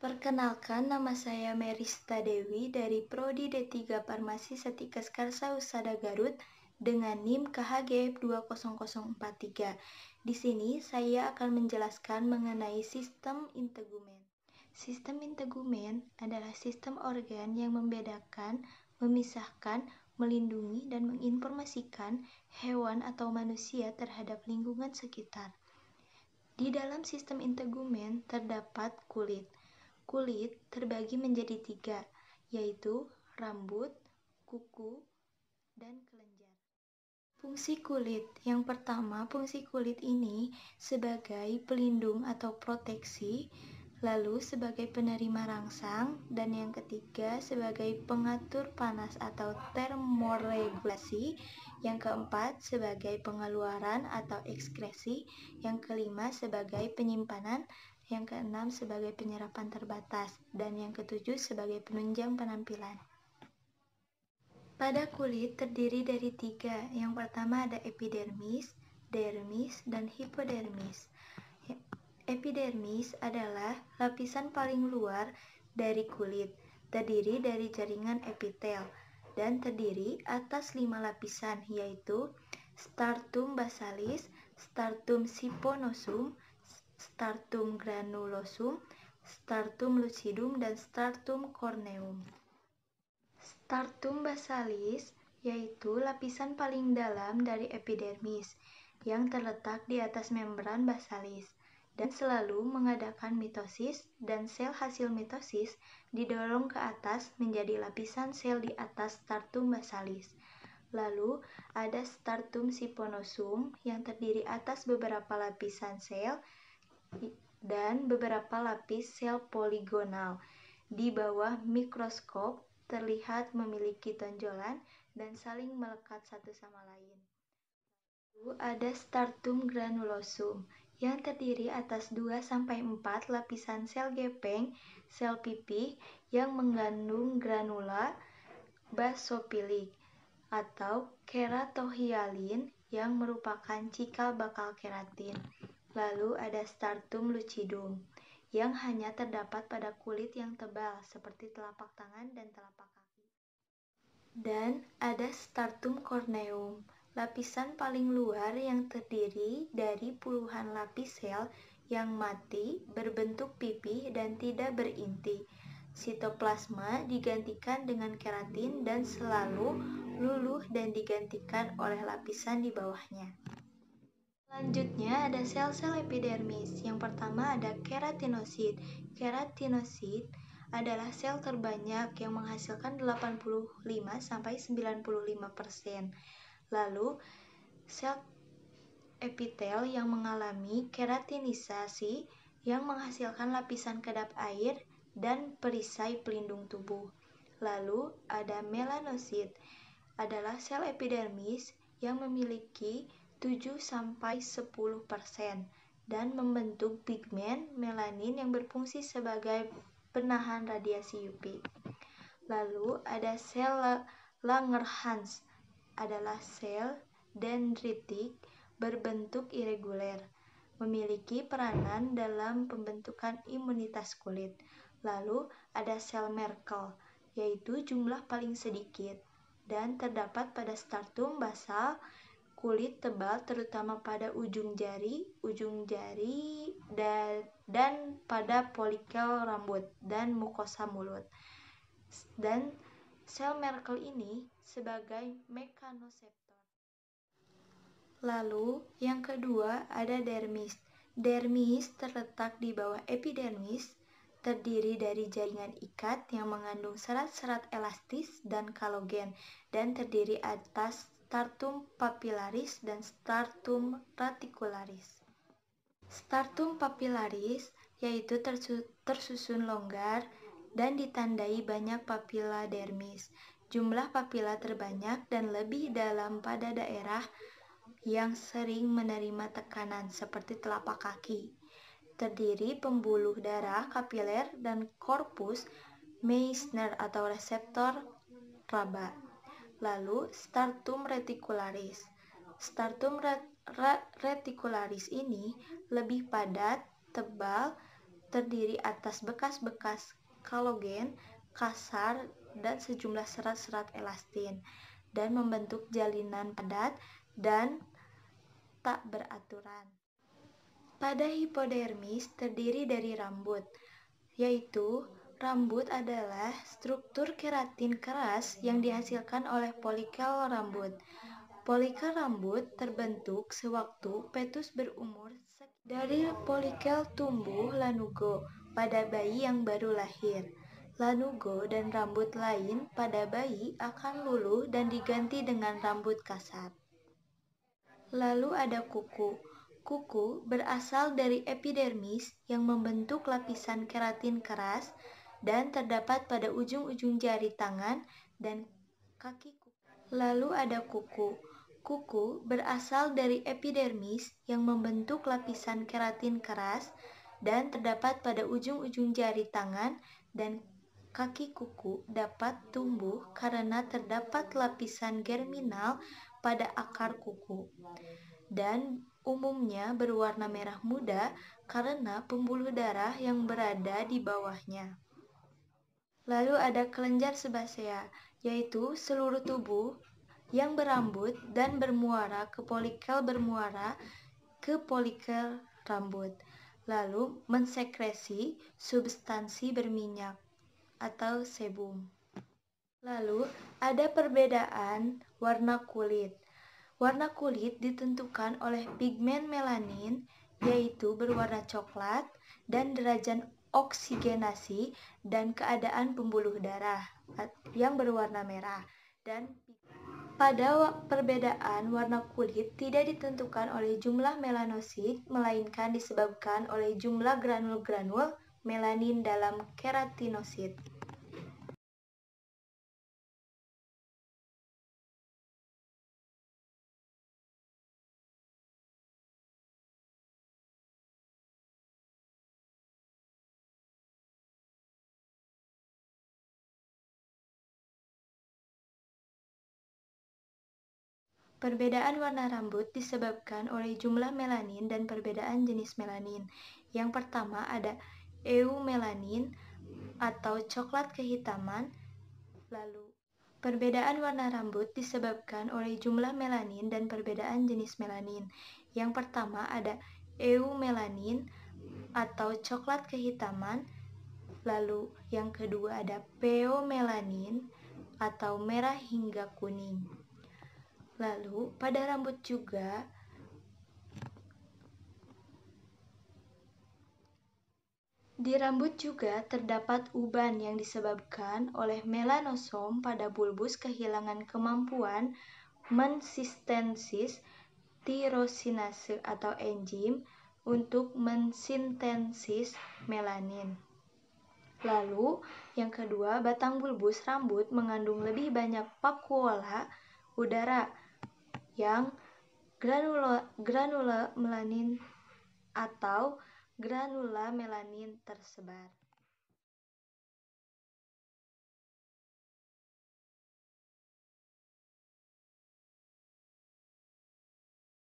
Perkenalkan, nama saya Merista Dewi dari Prodi D3 Farmasi Setikes Karsa Husada Garut dengan NIM KHGF 20043. Di sini saya akan menjelaskan mengenai sistem integumen. Sistem integumen adalah sistem organ yang membedakan, memisahkan, melindungi, dan menginformasikan hewan atau manusia terhadap lingkungan sekitar. Di dalam sistem integumen terdapat kulit. Kulit terbagi menjadi 3, yaitu rambut, kuku, dan kelenjar. Fungsi kulit. Yang pertama, fungsi kulit ini sebagai pelindung atau proteksi, lalu sebagai penerima rangsang, dan yang ketiga sebagai pengatur panas atau termoregulasi, yang keempat sebagai pengeluaran atau ekskresi, yang kelima sebagai penyimpanan, yang keenam sebagai penyerapan terbatas, dan yang ketujuh sebagai penunjang penampilan. Pada kulit terdiri dari 3. Yang pertama ada epidermis, dermis, dan hipodermis. Epidermis adalah lapisan paling luar dari kulit, terdiri dari jaringan epitel, dan terdiri atas 5 lapisan, yaitu stratum basalis, stratum siphonosum, stratum granulosum, stratum lucidum, dan stratum corneum. Stratum basalis yaitu lapisan paling dalam dari epidermis yang terletak di atas membran basalis dan selalu mengadakan mitosis, dan sel hasil mitosis didorong ke atas menjadi lapisan sel di atas stratum basalis. Lalu ada stratum siphonosum yang terdiri atas beberapa lapisan sel dan beberapa lapis sel poligonal. Di bawah mikroskop terlihat memiliki tonjolan dan saling melekat satu sama lain. Lalu ada stratum granulosum yang terdiri atas 2-4 lapisan sel gepeng, sel pipih yang mengandung granula basofilik atau keratohyalin yang merupakan cikal bakal keratin. Lalu ada stratum lucidum yang hanya terdapat pada kulit yang tebal seperti telapak tangan dan telapak kaki. Dan ada stratum corneum, lapisan paling luar yang terdiri dari puluhan lapis sel yang mati, berbentuk pipih, dan tidak berinti. Sitoplasma digantikan dengan keratin dan selalu luluh dan digantikan oleh lapisan di bawahnya. Selanjutnya ada sel-sel epidermis. Yang pertama ada keratinosit. Keratinosit adalah sel terbanyak yang menghasilkan 85-95%. Lalu sel epitel yang mengalami keratinisasi yang menghasilkan lapisan kedap air dan perisai pelindung tubuh. Lalu ada melanosit, adalah sel epidermis yang memiliki 7-10% dan membentuk pigmen melanin yang berfungsi sebagai penahan radiasi UV. Lalu ada sel Langerhans, adalah sel dendritik berbentuk irregular, memiliki peranan dalam pembentukan imunitas kulit. Lalu ada sel Merkel, yaitu jumlah paling sedikit dan terdapat pada stratum basal kulit tebal terutama pada ujung jari dan pada folikel rambut dan mukosa mulut. Dan sel Merkel ini sebagai mekanoseptor. Lalu yang kedua ada dermis. Dermis terletak di bawah epidermis, terdiri dari jaringan ikat yang mengandung serat-serat elastis dan kolagen dan terdiri atas stratum papillaris dan stratum reticularis. Stratum papillaris yaitu tersusun longgar dan ditandai banyak papila dermis. Jumlah papila terbanyak dan lebih dalam pada daerah yang sering menerima tekanan seperti telapak kaki. Terdiri pembuluh darah kapiler dan korpus Meissner atau reseptor raba. Lalu stratum reticularis. Stratum reticularis ini lebih padat, tebal, terdiri atas bekas-bekas kolagen kasar dan sejumlah serat-serat elastin, dan membentuk jalinan padat dan tak beraturan. Pada hipodermis terdiri dari rambut, yaitu rambut adalah struktur keratin keras yang dihasilkan oleh folikel rambut. Folikel rambut terbentuk sewaktu fetus berumur dari folikel tumbuh lanugo pada bayi yang baru lahir. Lanugo dan rambut lain pada bayi akan luluh dan diganti dengan rambut kasar. Lalu ada kuku. Kuku berasal dari epidermis yang membentuk lapisan keratin keras dan terdapat pada ujung-ujung jari tangan dan kaki kuku. Lalu ada kuku. Kuku berasal dari epidermis yang membentuk lapisan keratin keras dan terdapat pada ujung-ujung jari tangan dan kaki kuku dapat tumbuh karena terdapat lapisan germinal pada akar kuku, dan umumnya berwarna merah muda karena pembuluh darah yang berada di bawahnya. Lalu ada kelenjar sebasea, yaitu seluruh tubuh yang berambut dan bermuara ke folikel rambut, lalu mensekresi substansi berminyak atau sebum. Lalu ada perbedaan warna kulit. Warna kulit ditentukan oleh pigmen melanin, yaitu berwarna coklat, dan derajat oksigenasi dan keadaan pembuluh darah yang berwarna merah. Dan pada perbedaan warna kulit tidak ditentukan oleh jumlah melanosit, melainkan disebabkan oleh jumlah granul-granul melanin dalam keratinosit. Perbedaan warna rambut disebabkan oleh jumlah melanin dan perbedaan jenis melanin. Yang pertama ada eumelanin atau coklat kehitaman. Lalu, perbedaan warna rambut disebabkan oleh jumlah melanin dan perbedaan jenis melanin. Yang pertama ada eumelanin atau coklat kehitaman. Lalu, yang kedua ada pheomelanin atau merah hingga kuning. Lalu, pada rambut juga di rambut juga terdapat uban yang disebabkan oleh melanosom pada bulbus kehilangan kemampuan mensintesis tirosinase atau enzim untuk mensintesis melanin. Lalu, yang kedua, batang bulbus rambut mengandung lebih banyak vakuola udara yang granula melanin atau granula melanin tersebar.